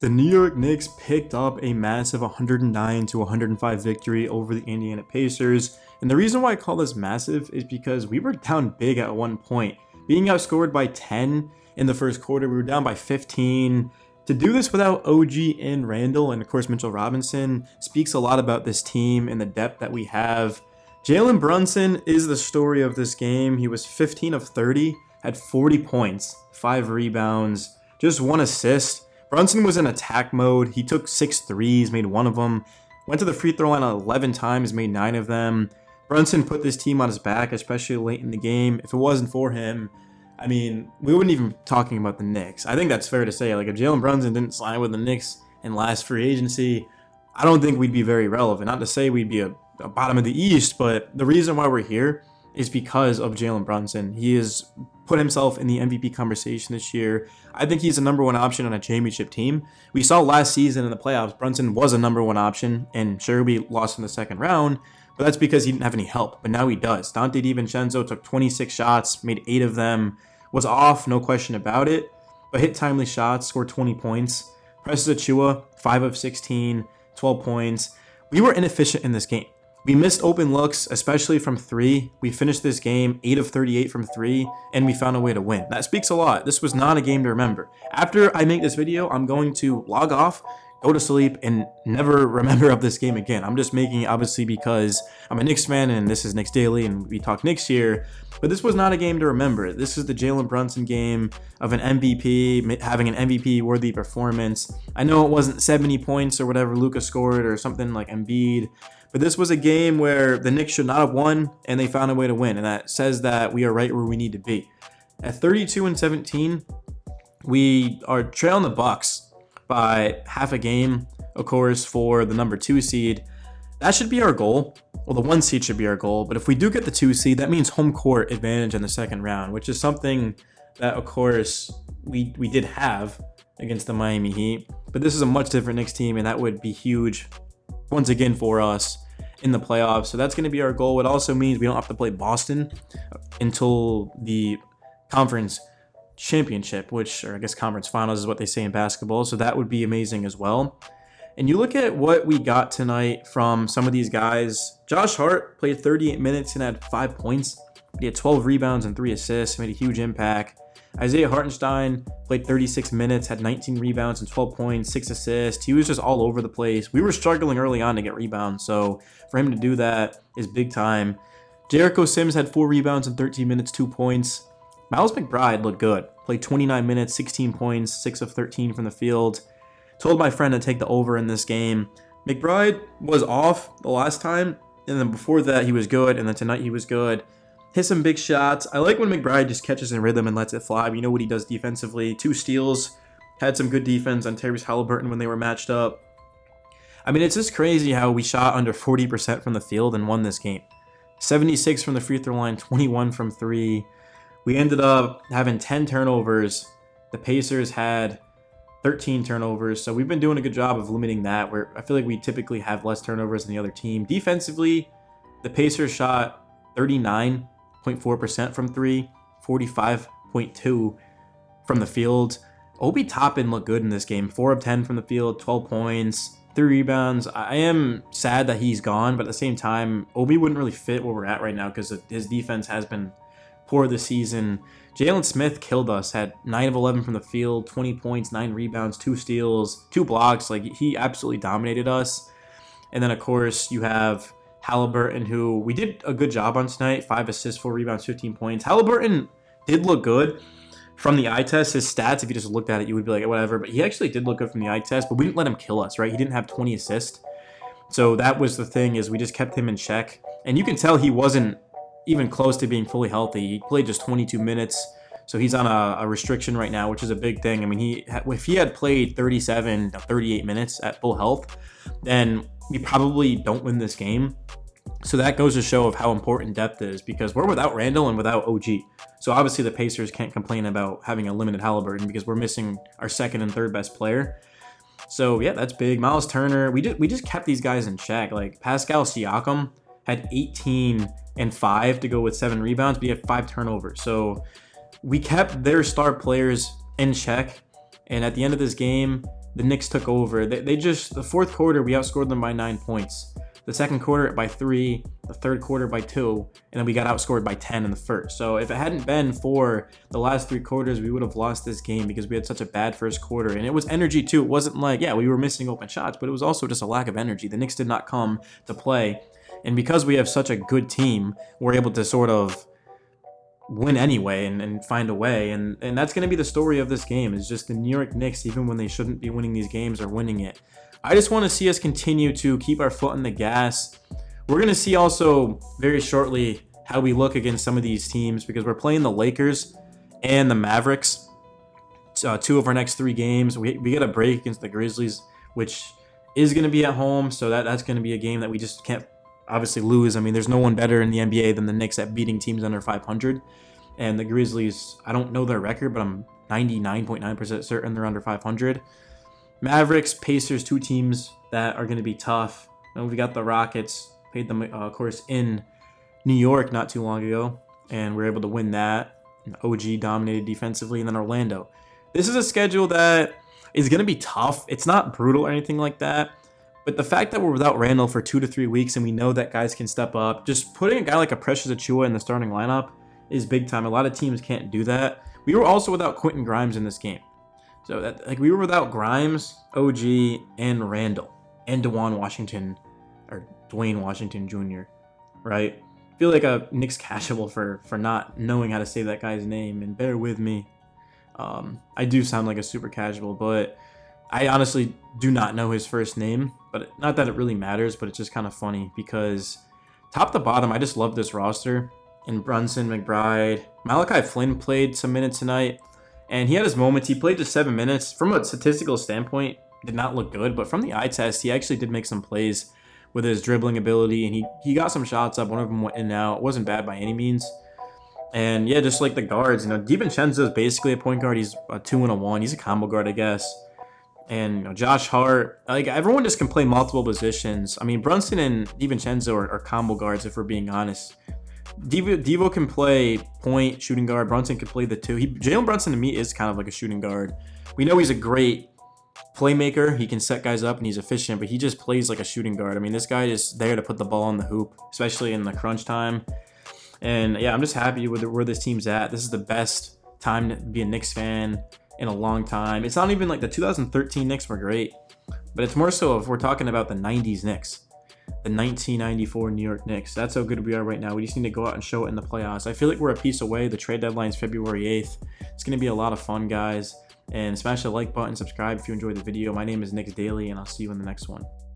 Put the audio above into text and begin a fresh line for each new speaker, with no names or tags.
The New York Knicks picked up a massive 109-105 victory over the Indiana Pacers, and the reason why I call this massive is because we were down big at one point. Being outscored by 10 in the first quarter, we were down by 15. To do this without OG and Randall, and of course Mitchell Robinson, speaks a lot about this team and the depth that we have. Jalen Brunson is the story of this game. He was 15 of 30, had 40 points, 5 rebounds, just 1 assist. Brunson was in attack mode. He took 6 threes, made 1 of them. Went to the free throw line 11 times, made 9 of them. Brunson put this team on his back, especially late in the game. If it wasn't for him, I mean, we wouldn't even be talking about the Knicks. I think that's fair to say. Like, if Jalen Brunson didn't sign with the Knicks in last free agency, I don't think we'd be very relevant. Not to say we'd be a bottom of the East, but the reason why we're here is because of Jalen Brunson. He has put himself in the MVP conversation this year. I think he's a number 1 option on a championship team. We saw last season in the playoffs, Brunson was a number 1 option, and sure, we lost in the second round, but that's because he didn't have any help. But now he does. Dante DiVincenzo took 26 shots, made 8 of them, was off, no question about it, but hit timely shots, scored 20 points. Precious Achiuwa, 5 of 16, 12 points. We were inefficient in this game. We missed open looks, especially from 3. We finished this game 8 of 38 from 3, and we found a way to win. That speaks a lot. This was not a game to remember. After I make this video, I'm going to log off, go to sleep, and never remember of this game again. I'm just making it obviously because I'm a Knicks fan, and this is Knicks Daily, and we talk Knicks here. But this was not a game to remember. This is the Jalen Brunson game of an MVP, having an MVP-worthy performance. I know it wasn't 70 points or whatever Luka scored or something like Embiid, but this was a game where the Knicks should not have won, and they found a way to win, and that says that we are right where we need to be. At 32-17, we are trailing the Bucks by half a game, of course, for the number 2 seed. That should be our goal. Well, the 1 seed should be our goal, but if we do get the 2 seed, that means home court advantage in the second round, which is something that, of course, we did have against the Miami Heat. But this is a much different Knicks team, and that would be huge once again for us in the playoffs. So that's going to be our goal. It also means we don't have to play Boston until the conference championship, which, or I guess conference finals is what they say in basketball. So that would be amazing as well. And you look at what we got tonight from some of these guys. Josh Hart played 38 minutes and had 5 points. He had 12 rebounds and 3 assists, made a huge impact. Isaiah Hartenstein played 36 minutes, had 19 rebounds and 12 points, 6 assists. He was just all over the place. We were struggling early on to get rebounds, so for him to do that is big time. Jericho Sims had 4 rebounds in 13 minutes, 2 points. Miles McBride looked good. Played 29 minutes, 16 points, 6 of 13 from the field. Told my friend to take the over in this game. McBride was off the last time, and then before that he was good, and then tonight he was good. Hit some big shots. I like when McBride just catches in rhythm and lets it fly. You know what he does defensively. 2 steals. Had some good defense on Tyrese Halliburton when they were matched up. I mean, it's just crazy how we shot under 40% from the field and won this game. 76 from the free throw line, 21 from 3. We ended up having 10 turnovers. The Pacers had 13 turnovers, so we've been doing a good job of limiting that, where I feel like we typically have less turnovers than the other team. Defensively, the Pacers shot 39.4% from 3, 45.2 from the field. Obi Toppin looked good in this game. 4 of 10 from the field, 12 points, 3 rebounds. I am sad that he's gone, but at the same time, Obi wouldn't really fit where we're at right now because his defense has been poor this season. Jalen Smith killed us, had 9 of 11 from the field, 20 points, 9 rebounds, 2 steals, 2 blocks. Like, he absolutely dominated us. And then, of course, you have Halliburton, who we did a good job on tonight. 5 assists, 4 rebounds, 15 points. Halliburton did look good from the eye test. His stats, if you just looked at it, you would be like, whatever. But he actually did look good from the eye test, but we didn't let him kill us, right? He didn't have 20 assists. So that was the thing, is we just kept him in check. And you can tell he wasn't even close to being fully healthy. He played just 22 minutes. So he's on a restriction right now, which is a big thing. I mean, if he had played 37, 38 minutes at full health, then we probably don't win this game. So that goes to show of how important depth is, because we're without Randall and without OG. So obviously the Pacers can't complain about having a limited Halliburton because we're missing our second and third best player. So yeah, that's big. Miles Turner, we just kept these guys in check. Like Pascal Siakam had 18 and 5 to go with 7 rebounds, but he had 5 turnovers. So we kept their star players in check. And at the end of this game, the Knicks took over. They just, the fourth quarter, we outscored them by 9 points. The second quarter by 3, the third quarter by 2, and then we got outscored by 10 in the first. So if it hadn't been for the last 3 quarters, we would have lost this game because we had such a bad first quarter. And it was energy too. It wasn't like, yeah, we were missing open shots, but it was also just a lack of energy. The Knicks did not come to play. And because we have such a good team, we're able to sort of win anyway and find a way. And that's going to be the story of this game, is just the New York Knicks, even when they shouldn't be winning these games, are winning it. I just want to see us continue to keep our foot on the gas. We're going to see also very shortly how we look against some of these teams, because we're playing the Lakers and the Mavericks. 2 of our next 3 games. We get a break against the Grizzlies, which is going to be at home. So that's going to be a game that we just can't obviously lose. I mean, there's no one better in the NBA than the Knicks at beating teams under 500. And the Grizzlies, I don't know their record, but I'm 99.9% certain they're under 500. Mavericks, Pacers, 2 teams that are going to be tough. And we got the Rockets, played them, of course, in New York not too long ago, and we were able to win that. And OG dominated defensively, and then Orlando. This is a schedule that is going to be tough. It's not brutal or anything like that, but the fact that we're without Randall for 2 to 3 weeks, and we know that guys can step up, just putting a guy like a Precious Achiuwa in the starting lineup is big time. A lot of teams can't do that. We were also without Quentin Grimes in this game. So that, like, we were without Grimes, OG, and Randall, and Dwayne Washington Jr., right? I feel like a Knicks cashable for not knowing how to say that guy's name, and bear with me. I do sound like a super casual, but I honestly do not know his first name. But not that it really matters, but it's just kind of funny because top to bottom, I just love this roster. And Brunson, McBride, Malachi Flynn played some minutes tonight. And he had his moments. He played just 7 minutes. From a statistical standpoint, did not look good. But from the eye test, he actually did make some plays with his dribbling ability. And he got some shots up. One of them went in and out. It wasn't bad by any means. And yeah, just like the guards, you know, DiVincenzo is basically a point guard. He's a 2 and a 1. He's a combo guard, I guess. And you know, Josh Hart, like, everyone just can play multiple positions. I mean, Brunson and DiVincenzo are combo guards, if we're being honest. Devo can play point, shooting guard. Brunson can play the 2. Jalen Brunson, to me, is kind of like a shooting guard. We know he's a great playmaker. He can set guys up and he's efficient, but he just plays like a shooting guard. I mean, this guy is there to put the ball in the hoop, especially in the crunch time. And yeah, I'm just happy with where this team's at. This is the best time to be a Knicks fan in a long time. It's not even like the 2013 Knicks were great, but it's more so if we're talking about the 90s Knicks. The 1994 New York Knicks. That's how good we are right now. We just need to go out and show it in the playoffs. I feel like we're a piece away. The trade deadline is February 8th. It's going to be a lot of fun, guys. And smash the like button, subscribe if you enjoyed the video. My name is Knicks Daily, and I'll see you in the next one.